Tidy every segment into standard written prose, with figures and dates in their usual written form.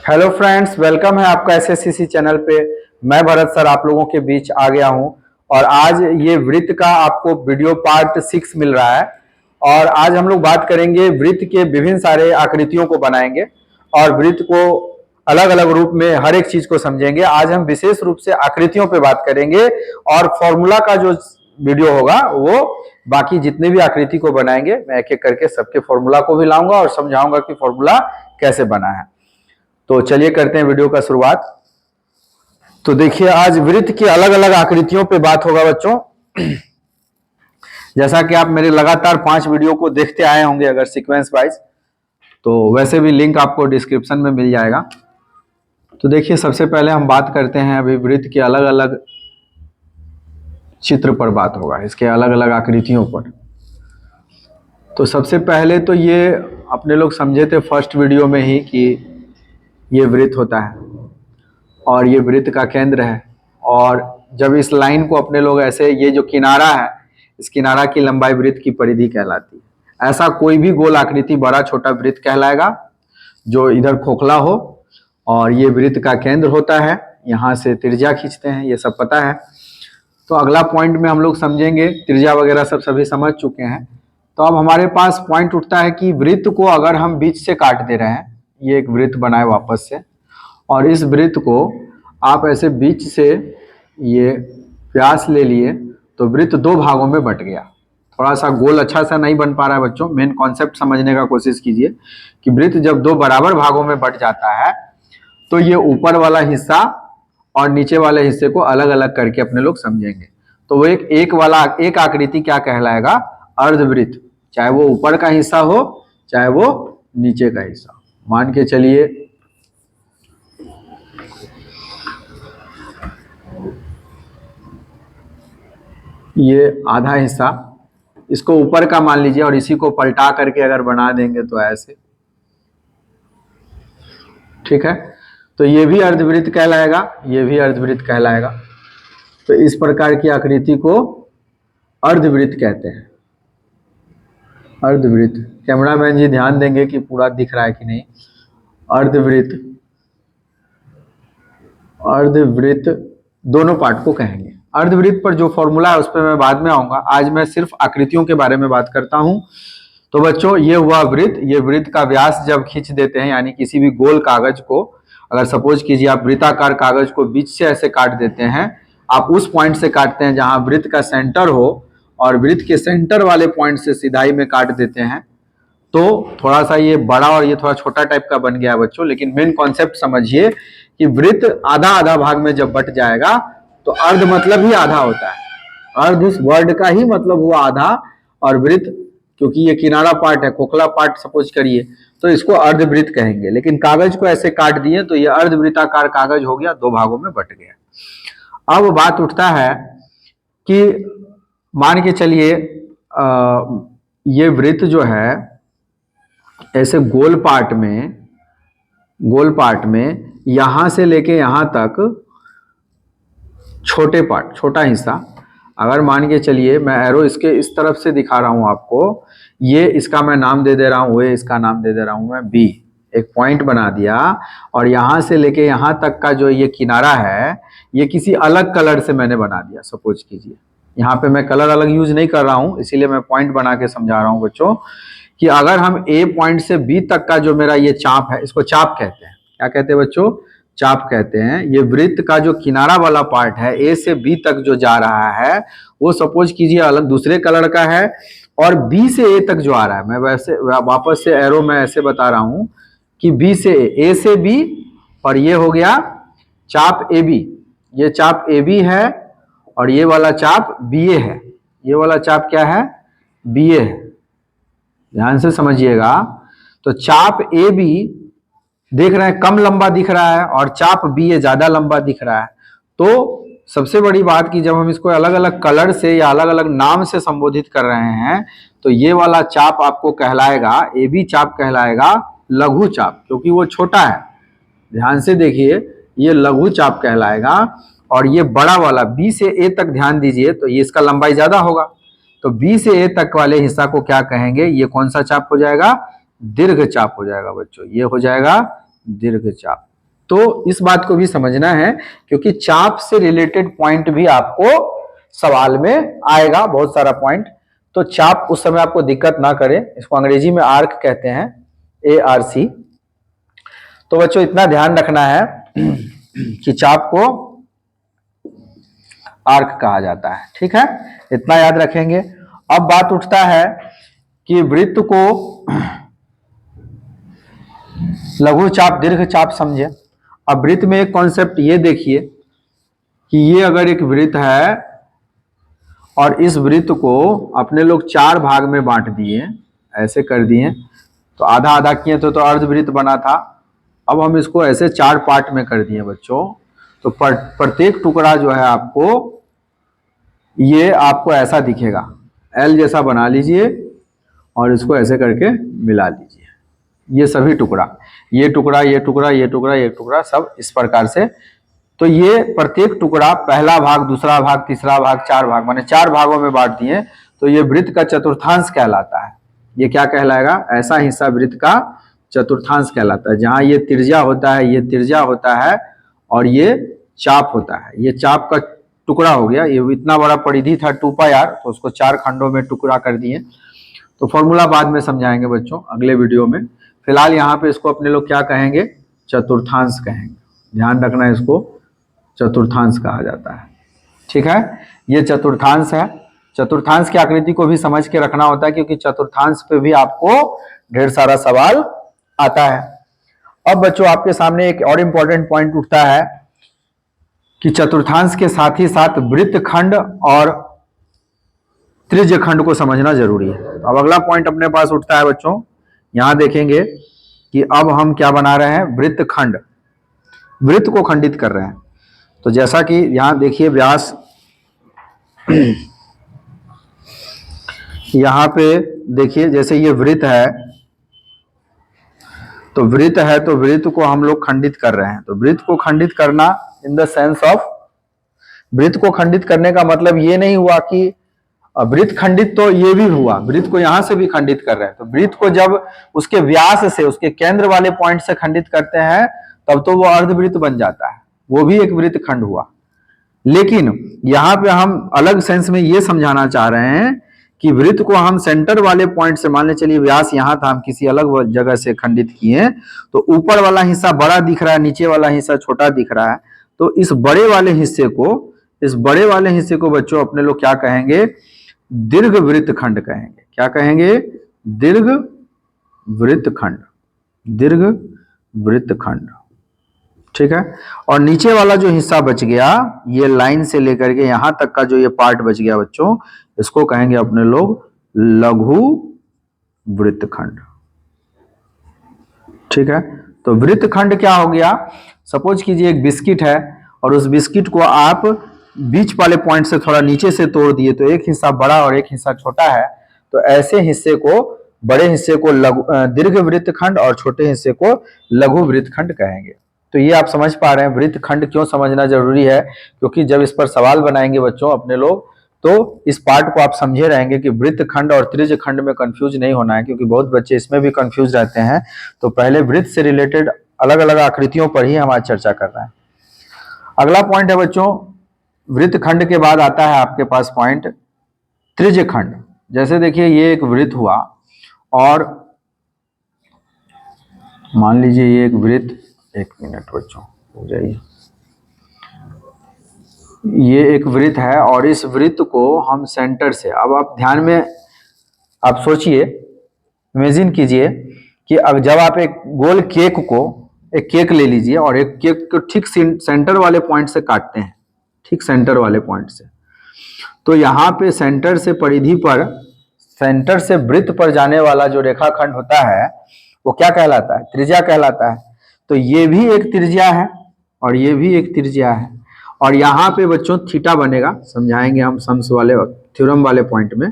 Hello friends, welcome है आपका एसएससीसी channel पे। मैं भरत सर आप लोगों के बीच आ गया हूं और आज ये वृत्त का आपको वीडियो पार्ट 6 मिल रहा है। और आज हम लोग बात करेंगे वृत्त के विभिन्न सारे आकृतियों को बनाएंगे और वृत्त को अलग अलग रूप में हर एक चीज को समझेंगे। आज हम विशेष रूप से आकृतियों पे बात करेंगे और फॉर्मूला का जो वीडियो होगा वो बाकी जितने भी आकृति को बनाएंगे मैं एक एक करके सबके फॉर्मूला को भी लाऊंगा और समझाऊंगा कि फॉर्मूला कैसे बना है। तो चलिए करते हैं वीडियो का शुरुआत। तो देखिए आज वृत्त की अलग अलग आकृतियों पे बात होगा बच्चों। जैसा कि आप मेरे लगातार 5 वीडियो को देखते आए होंगे अगर सीक्वेंस वाइज, तो वैसे भी लिंक आपको डिस्क्रिप्शन में मिल जाएगा। तो देखिए सबसे पहले हम बात करते हैं अभी वृत्त के अलग अलग चित्र पर बात होगा, इसके अलग अलग आकृतियों पर। तो सबसे पहले तो ये अपने लोग समझे थे फर्स्ट वीडियो में ही कि ये वृत्त होता है और ये वृत्त का केंद्र है। और जब इस लाइन को अपने लोग ऐसे, ये जो किनारा है इस किनारा की लंबाई वृत्त की परिधि कहलाती है। ऐसा कोई भी गोल आकृति बड़ा छोटा वृत्त कहलाएगा जो इधर खोखला हो और ये वृत्त का केंद्र होता है। यहाँ से त्रिज्या खींचते हैं, ये सब पता है। तो अगला पॉइंट में हम लोग समझेंगे, त्रिज्या वगैरह सब सभी समझ चुके हैं। तो अब हमारे पास पॉइंट उठता है कि वृत्त को अगर हम बीच से काट दे रहे हैं, ये एक वृत्त बनाए वापस से, और इस वृत्त को आप ऐसे बीच से ये व्यास ले लिए तो वृत्त 2 भागों में बट गया। थोड़ा सा गोल अच्छा सा नहीं बन पा रहा है बच्चों, मेन कॉन्सेप्ट समझने का कोशिश कीजिए कि वृत्त जब 2 बराबर भागों में बट जाता है तो ये ऊपर वाला हिस्सा और नीचे वाले हिस्से को अलग अलग करके अपने लोग समझेंगे। तो वो एक आकृति क्या कहलाएगा? अर्धवृत्त, चाहे वो ऊपर का हिस्सा हो चाहे वो नीचे का हिस्सा। मान के चलिए ये आधा हिस्सा, इसको ऊपर का मान लीजिए और इसी को पलटा करके अगर बना देंगे तो ऐसे, ठीक है। तो ये भी अर्धवृत्त कहलाएगा, ये भी अर्धवृत्त कहलाएगा। तो इस प्रकार की आकृति को अर्धवृत्त कहते हैं। अर्धवृत्त, कैमरामैन जी ध्यान देंगे कि पूरा दिख रहा है कि नहीं। अर्धवृत्त, अर्धवृत्त दोनों पार्ट को कहेंगे। अर्धवृत्त पर जो फॉर्मूला है उस पर मैं बाद में आऊंगा, आज मैं सिर्फ आकृतियों के बारे में बात करता हूं। तो बच्चों ये हुआ वृत्त। ये वृत्त का व्यास जब खींच देते हैं, यानी किसी भी गोल कागज को, अगर सपोज कीजिए आप वृत्ताकार कागज को बीच से ऐसे काट देते हैं, आप उस पॉइंट से काटते हैं जहां वृत्त का सेंटर हो और वृत्त के सेंटर वाले पॉइंट से सिधाई में काट देते हैं, तो थोड़ा सा ये बड़ा और ये थोड़ा छोटा टाइप का बन गया है बच्चों। लेकिन मेन कॉन्सेप्ट समझिए कि वृत्त आधा आधा भाग में जब बट जाएगा तो अर्ध मतलब ही आधा होता है। अर्ध इस वर्ड का ही मतलब हुआ आधा, और वृत्त क्योंकि ये किनारा पार्ट है, खोखला पार्ट सपोज करिए, तो इसको अर्धवृत्त कहेंगे। लेकिन कागज को ऐसे काट दिए तो ये अर्धवृत्ताकार कागज हो गया, 2 भागों में बट गया। अब बात उठता है कि मान के चलिए ये वृत्त जो है ऐसे गोल पार्ट में यहां से लेके यहां तक छोटा हिस्सा, अगर मान के चलिए मैं एरो इसके इस तरफ से दिखा रहा हूं आपको, ये इसका मैं नाम दे दे रहा हूं, ये इसका नाम दे दे रहा हूं मैं बी, एक पॉइंट बना दिया। और यहां से लेके यहां तक का जो ये किनारा है ये किसी अलग कलर से मैंने बना दिया। सपोज कीजिए यहाँ पे मैं कलर अलग यूज नहीं कर रहा हूं, इसीलिए मैं पॉइंट बना के समझा रहा हूं बच्चों कि अगर हम ए पॉइंट से बी तक का जो मेरा ये चाप है, इसको चाप कहते हैं। क्या कहते हैं बच्चों? चाप कहते हैं। ये वृत्त का जो किनारा वाला पार्ट है, ए से बी तक जो जा रहा है, वो सपोज कीजिए अलग दूसरे कलर का है, और बी से ए तक जो आ रहा है, मैं वैसे वापस से एरो में ऐसे बता रहा हूं कि बी से ए से बी, और ये हो गया चाप ए बी। ये चाप ए बी है और ये वाला चाप बी ए है। ये वाला चाप क्या है? बी ए है। ध्यान से समझिएगा। तो चाप ए बी देख रहे हैं कम लंबा दिख रहा है और चाप बी ए ज्यादा लंबा दिख रहा है। तो सबसे बड़ी बात कि जब हम इसको अलग अलग कलर से या अलग अलग नाम से संबोधित कर रहे हैं तो ये वाला चाप आपको कहलाएगा, ए बी चाप कहलाएगा लघु चाप, क्योंकि वो छोटा है। ध्यान से देखिए, ये लघु चाप कहलाएगा। और ये बड़ा वाला बी से ए तक ध्यान दीजिए, तो ये इसका लंबाई ज्यादा होगा। तो बी से ए तक वाले हिस्सा को क्या कहेंगे? ये कौन सा चाप हो जाएगा? दीर्घ चाप हो जाएगा बच्चों। ये हो जाएगा दीर्घ चाप। तो इस बात को भी समझना है, क्योंकि चाप से रिलेटेड पॉइंट भी आपको सवाल में आएगा, बहुत सारा पॉइंट। तो चाप उस समय आपको दिक्कत ना करे, इसको अंग्रेजी में आर्क कहते हैं, ARC। तो बच्चों इतना ध्यान रखना है कि चाप को आर्क कहा जाता है, ठीक है, इतना याद रखेंगे। अब बात उठता है कि वृत्त को लघु चाप दीर्घ चाप समझे। अब वृत्त में एक कॉन्सेप्ट ये देखिए कि ये अगर एक वृत्त है और इस वृत्त को अपने लोग 4 भाग में बांट दिए, ऐसे कर दिए, तो आधा आधा किए तो अर्धवृत्त बना था। अब हम इसको ऐसे 4 पार्ट में कर दिए बच्चों, तो प्रत्येक टुकड़ा जो है आपको ये आपको ऐसा दिखेगा, L जैसा बना लीजिए और इसको ऐसे करके मिला लीजिए। ये सभी टुकड़ा, ये टुकड़ा, ये टुकड़ा, ये टुकड़ा, ये टुकड़ा, सब इस प्रकार से। तो ये प्रत्येक टुकड़ा पहला भाग, दूसरा भाग, तीसरा भाग, 4 भाग, माने 4 भागों में बांट दिए, तो ये वृत्त का चतुर्थांश कहलाता है। ये क्या कहलाएगा? ऐसा हिस्सा वृत्त का चतुर्थांश कहलाता है, जहां ये त्रिज्या होता है, ये त्रिज्या होता है और ये चाप होता है। ये चाप का टुकड़ा हो गया, ये इतना बड़ा परिधि था 2πr, तो उसको 4 खंडों में टुकड़ा कर दिए। तो फॉर्मूला बाद में समझाएंगे बच्चों अगले वीडियो में। फिलहाल यहाँ पे इसको अपने लोग क्या कहेंगे? चतुर्थांश कहेंगे। ध्यान रखना, इसको चतुर्थांश कहा जाता है, ठीक है। ये चतुर्थांश है। चतुर्थांश की आकृति को भी समझ के रखना होता है, क्योंकि चतुर्थांश पे भी आपको ढेर सारा सवाल आता है। अब बच्चों आपके सामने एक और इम्पोर्टेंट पॉइंट उठता है कि चतुर्थांश के साथ ही साथ वृत्त खंड और त्रिज्य खंड को समझना जरूरी है। अब अगला पॉइंट अपने पास उठता है बच्चों, यहां देखेंगे कि अब हम क्या बना रहे हैं? वृत्त खंड, वृत्त को खंडित कर रहे हैं। तो जैसा कि यहां देखिए व्यास, यहां पे देखिए जैसे ये वृत्त है, तो वृत्त है, तो वृत्त को हम लोग खंडित कर रहे हैं। तो वृत्त को खंडित करना इन द सेंस ऑफ, वृत्त को खंडित करने का मतलब ये नहीं हुआ कि वृत्त खंडित, तो ये भी हुआ, वृत्त को यहां से भी खंडित कर रहे हैं। तो वृत्त को जब उसके व्यास से, उसके केंद्र वाले पॉइंट से खंडित करते हैं, तब तो वो अर्धवृत्त बन जाता है, वो भी एक वृत्त खंड हुआ। लेकिन यहाँ पे हम अलग सेंस में ये समझाना चाह रहे हैं कि वृत्त को हम सेंटर वाले पॉइंट से, मान ले चलिए व्यास यहाँ था, हम किसी अलग जगह से खंडित किए, तो ऊपर वाला हिस्सा बड़ा दिख रहा है, नीचे वाला हिस्सा छोटा दिख रहा है। तो इस बड़े वाले हिस्से को, इस बड़े वाले हिस्से को बच्चों अपने लोग क्या कहेंगे? दीर्घ वृत्त खंड कहेंगे। क्या कहेंगे? दीर्घ वृत्त खंड, दीर्घ वृत्त खंड, ठीक है। और नीचे वाला जो हिस्सा बच गया, ये लाइन से लेकर के यहां तक का जो ये पार्ट बच गया बच्चों, इसको कहेंगे अपने लोग लघु वृत्त खंड, ठीक है। तो वृत्त खंड क्या हो गया? सपोज कीजिए एक बिस्किट है और उस बिस्किट को आप बीच वाले पॉइंट से थोड़ा नीचे से तोड़ दिए, तो एक हिस्सा बड़ा और एक हिस्सा छोटा है। तो ऐसे हिस्से को, बड़े हिस्से को दीर्घ वृत्त खंड और छोटे हिस्से को लघु वृत्त खंड कहेंगे। तो ये आप समझ पा रहे हैं वृत्त खंड क्यों समझना जरूरी है, क्योंकि जब इस पर सवाल बनाएंगे बच्चों अपने लोग, तो इस पार्ट को आप समझे रहेंगे कि वृत्त खंड और त्रिज्य खंड में कंफ्यूज नहीं होना है, क्योंकि बहुत बच्चे इसमें भी कंफ्यूज रहते हैं। तो पहले वृत्त से रिलेटेड अलग अलग आकृतियों पर ही हम आज चर्चा कर रहे हैं। अगला पॉइंट है बच्चों, वृत्त खंड के बाद आता है आपके पास पॉइंट त्रिज्य खंड। जैसे देखिए ये एक वृत्त हुआ और मान लीजिए ये एक वृत्त, एक मिनट बच्चों हो जाइए, ये एक वृत्त है और इस वृत्त को हम सेंटर से, अब आप ध्यान में आप सोचिए, इमेजिन कीजिए कि अब जब आप एक गोल केक को, एक केक ले लीजिए और एक केक को ठीक सेंटर वाले पॉइंट से काटते हैं, ठीक सेंटर वाले पॉइंट से, तो यहाँ पे सेंटर से परिधि पर, सेंटर से वृत्त पर जाने वाला जो रेखाखंड होता है वो क्या कहलाता है? त्रिज्या कहलाता है। तो ये भी एक त्रिज्या है और ये भी एक त्रिज्या है, और यहाँ पे बच्चों थीटा बनेगा, समझाएंगे हम सम्स वाले थ्योरम वाले पॉइंट में,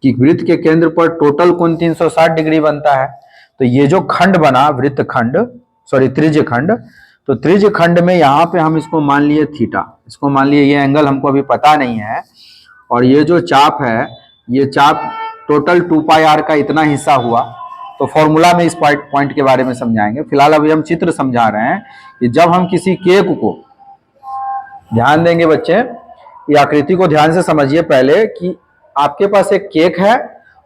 कि वृत्त के केंद्र पर टोटल कोण 360 डिग्री बनता है। तो ये जो खंड बना वृत्त खंड, सॉरी त्रिज्य खंड, तो त्रिज्य खंड में यहाँ पे हम इसको मान लिए थीटा, इसको मान लिए, ये एंगल हमको अभी पता नहीं है, और ये जो चाप है, ये चाप टोटल 2πr का इतना हिस्सा हुआ, तो फॉर्मूला में इस पॉइंट के बारे में समझाएंगे। फिलहाल अभी हम चित्र समझा रहे हैं कि जब हम किसी केक को, ध्यान देंगे बच्चे, ये आकृति को ध्यान से समझिए पहले कि आपके पास एक केक है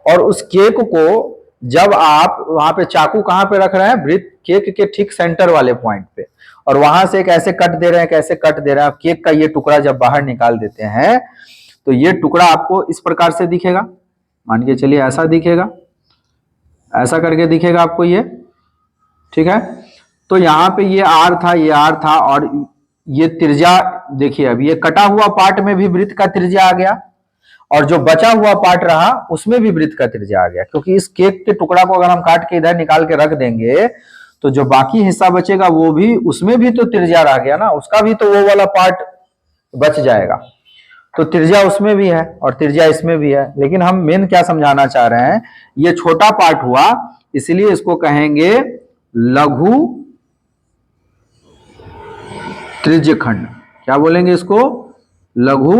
और उस केक को जब आप वहां पे चाकू कहां पे रख रहे हैं, वृत्त केक के ठीक सेंटर वाले पॉइंट पे, और वहां से एक ऐसे कट दे रहे हैं, कैसे कट दे रहे हैं, केक का ये टुकड़ा जब बाहर निकाल देते हैं तो ये टुकड़ा आपको इस प्रकार से दिखेगा। मान के चलिए ऐसा दिखेगा, ऐसा करके दिखेगा आपको ये, ठीक है। तो यहाँ पे ये आर था, ये आर था, और ये त्रिज्या देखिए, अब ये कटा हुआ पार्ट में भी वृत्त का त्रिज्या आ गया और जो बचा हुआ पार्ट रहा उसमें भी वृत्त का त्रिज्या आ गया, क्योंकि इस केक के टुकड़ा को अगर हम काट के इधर निकाल के रख देंगे तो जो बाकी हिस्सा बचेगा वो भी, उसमें भी तो त्रिज्या रह गया ना, उसका भी तो वो वाला पार्ट बच जाएगा। तो त्रिज्या उसमें भी है और त्रिज्या इसमें भी है, लेकिन हम मेन क्या समझाना चाह रहे हैं, ये छोटा पार्ट हुआ इसलिए इसको कहेंगे लघु त्रिज्यखंड। क्या बोलेंगे इसको? लघु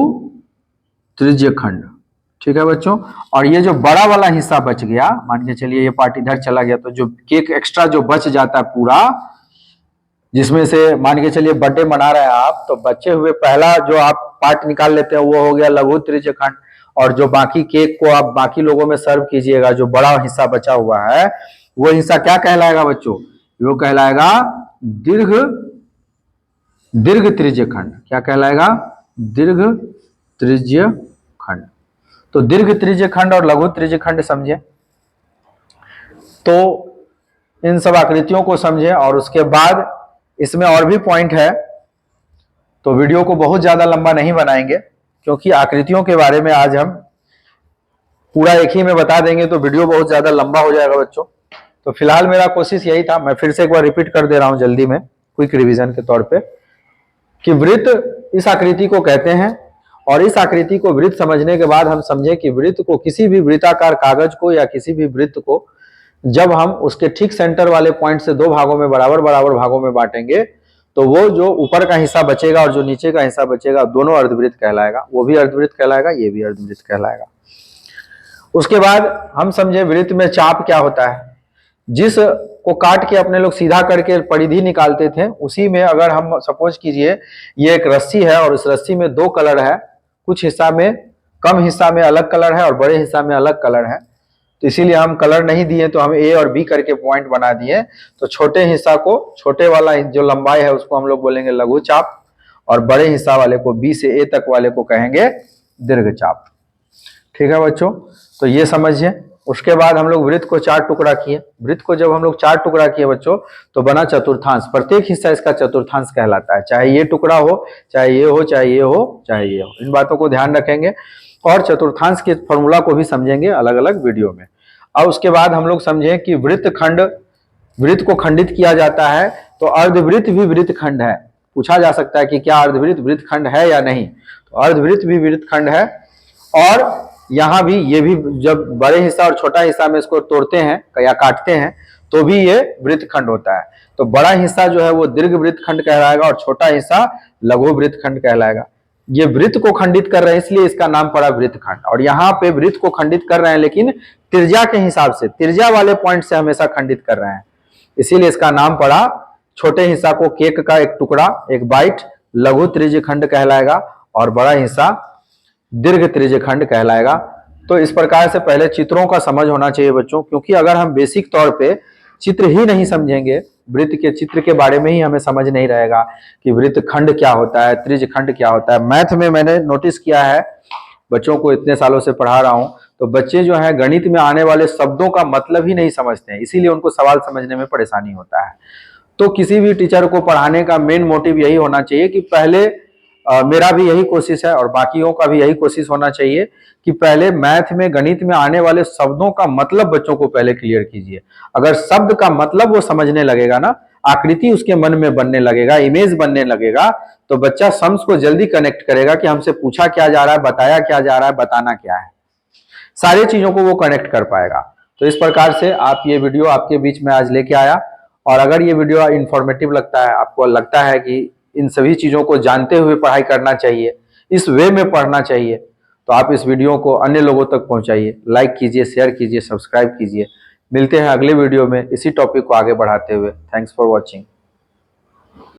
त्रिज्यखंड, ठीक है बच्चों। और ये जो बड़ा वाला हिस्सा बच गया, मान के चलिए ये पार्ट इधर चला गया, तो जो केक एक्स्ट्रा जो बच जाता है पूरा, जिसमें से मान के चलिए बर्थडे मना रहे हैं आप, तो बचे हुए पहला जो आप पार्ट निकाल लेते हैं वो हो गया लघु त्रिज्यखंड, और जो बाकी केक को आप बाकी लोगों में सर्व कीजिएगा, जो बड़ा हिस्सा बचा हुआ है वो हिस्सा क्या कहलाएगा बच्चों? वो कहलाएगा दीर्घ दीर्घ त्रिज्यखंड। क्या कहलाएगा? दीर्घ त्रिज्यखंड। तो दीर्घ त्रिज्यखंड और लघु त्रिज्यखंड समझे, तो इन सब आकृतियों को समझे, और उसके बाद इसमें और भी पॉइंट है, तो वीडियो को बहुत ज्यादा लंबा नहीं बनाएंगे क्योंकि आकृतियों के बारे में आज हम पूरा एक ही में बता देंगे तो वीडियो बहुत ज्यादा लंबा हो जाएगा बच्चों। तो फिलहाल मेरा कोशिश यही था, मैं फिर से एक बार रिपीट कर दे रहा हूं जल्दी में, क्विक रिवीजन के तौर पे, कि वृत्त इस आकृति को कहते हैं, और इस आकृति को वृत्त समझने के बाद हम समझे कि वृत्त को, किसी भी वृत्ताकार कागज को या किसी भी वृत्त को जब हम उसके ठीक सेंटर वाले पॉइंट से दो भागों में बराबर बराबर भागों में बांटेंगे तो वो जो ऊपर का हिस्सा बचेगा और जो नीचे का हिस्सा बचेगा दोनों अर्धवृत्त कहलाएगा, वो भी अर्धवृत्त कहलाएगा, ये भी अर्धवृत्त कहलाएगा। उसके बाद हम समझे वृत्त में चाप क्या होता है। जिस को काट के अपने लोग सीधा करके परिधि निकालते थे, उसी में अगर हम सपोज कीजिए ये एक रस्सी है और इस रस्सी में दो कलर है, कुछ हिस्सा में, कम हिस्सा में अलग कलर है और बड़े हिस्सा में अलग कलर है, तो इसीलिए हम कलर नहीं दिए, तो हम ए और बी करके पॉइंट बना दिए। तो छोटे हिस्सा को, छोटे वाला जो लंबाई है उसको हम लोग बोलेंगे लघु चाप, और बड़े हिस्सा वाले को, बी से ए तक वाले को कहेंगे दीर्घ चाप। ठीक है बच्चों, तो ये समझिए। उसके बाद हम लोग वृत्त को चार टुकड़ा किए। वृत्त को जब हम लोग चार टुकड़ा किए बच्चों तो बना चतुर्थांश, प्रत्येक हिस्सा इसका चतुर्थांश कहलाता है, चाहे ये टुकड़ा हो, चाहे ये हो, चाहे ये हो, चाहे ये हो। इन बातों को ध्यान रखेंगे और चतुर्थांश के फॉर्मूला को भी समझेंगे अलग अलग वीडियो में। अब उसके बाद हम लोग समझें कि वृत्त को खंडित किया जाता है, तो अर्धवृत्त भी वृत्त खंड है। पूछा जा सकता है कि क्या अर्धवृत्त वृत्त खंड है या नहीं, तो अर्धवृत्त भी वृत्त खंड है। और यहाँ भी, ये भी जब बड़े हिस्सा और छोटा हिस्सा में इसको तोड़ते हैं या काटते हैं तो भी ये वृत्त खंड होता है। तो बड़ा हिस्सा जो है वो दीर्घ वृत्त खंड कहलाएगा और छोटा हिस्सा लघु वृत्त खंड कहलाएगा। ये वृत्त को खंडित कर रहे हैं इसलिए इसका नाम पड़ा वृत्त खंड। और यहाँ पे वृत्त को खंडित कर रहे हैं लेकिन त्रिज्या के हिसाब से, त्रिज्या वाले पॉइंट से हमेशा खंडित कर रहे हैं, इसीलिए इसका नाम पड़ा, छोटे हिस्सा को, केक का एक टुकड़ा, एक बाइट, लघु त्रिज्य खंड कहलाएगा और बड़ा हिस्सा दीर्घ त्रिज्य खंड कहलाएगा। तो इस प्रकार से पहले चित्रों का समझ होना चाहिए बच्चों, क्योंकि अगर हम बेसिक तौर पे चित्र ही नहीं समझेंगे, वृत्त के चित्र के बारे में ही हमें समझ नहीं रहेगा कि वृत्त खंड क्या होता है, त्रिज्य खंड क्या होता है। मैथ में मैंने नोटिस किया है, बच्चों को इतने सालों से पढ़ा रहा हूं, तो बच्चे जो है गणित में आने वाले शब्दों का मतलब ही नहीं समझते हैं, इसीलिए उनको सवाल समझने में परेशानी होता है। तो किसी भी टीचर को पढ़ाने का मेन मोटिव यही होना चाहिए कि पहले, मेरा भी यही कोशिश है और बाकियों का भी यही कोशिश होना चाहिए कि पहले मैथ में, गणित में आने वाले शब्दों का मतलब बच्चों को पहले क्लियर कीजिए। अगर शब्द का मतलब वो समझने लगेगा ना, आकृति उसके मन में बनने लगेगा, इमेज बनने लगेगा, तो बच्चा सम्स को जल्दी कनेक्ट करेगा कि हमसे पूछा क्या जा रहा है, बताया क्या जा रहा है, बताना क्या है, सारी चीजों को वो कनेक्ट कर पाएगा। तो इस प्रकार से आप ये वीडियो आपके बीच में आज लेके आया, और अगर ये वीडियो इंफॉर्मेटिव लगता है, आपको लगता है कि इन सभी चीजों को जानते हुए पढ़ाई करना चाहिए, इस वे में पढ़ना चाहिए, तो आप इस वीडियो को अन्य लोगों तक पहुंचाइए, लाइक कीजिए, शेयर कीजिए, सब्सक्राइब कीजिए। मिलते हैं अगले वीडियो में इसी टॉपिक को आगे बढ़ाते हुए। Thanks for watching.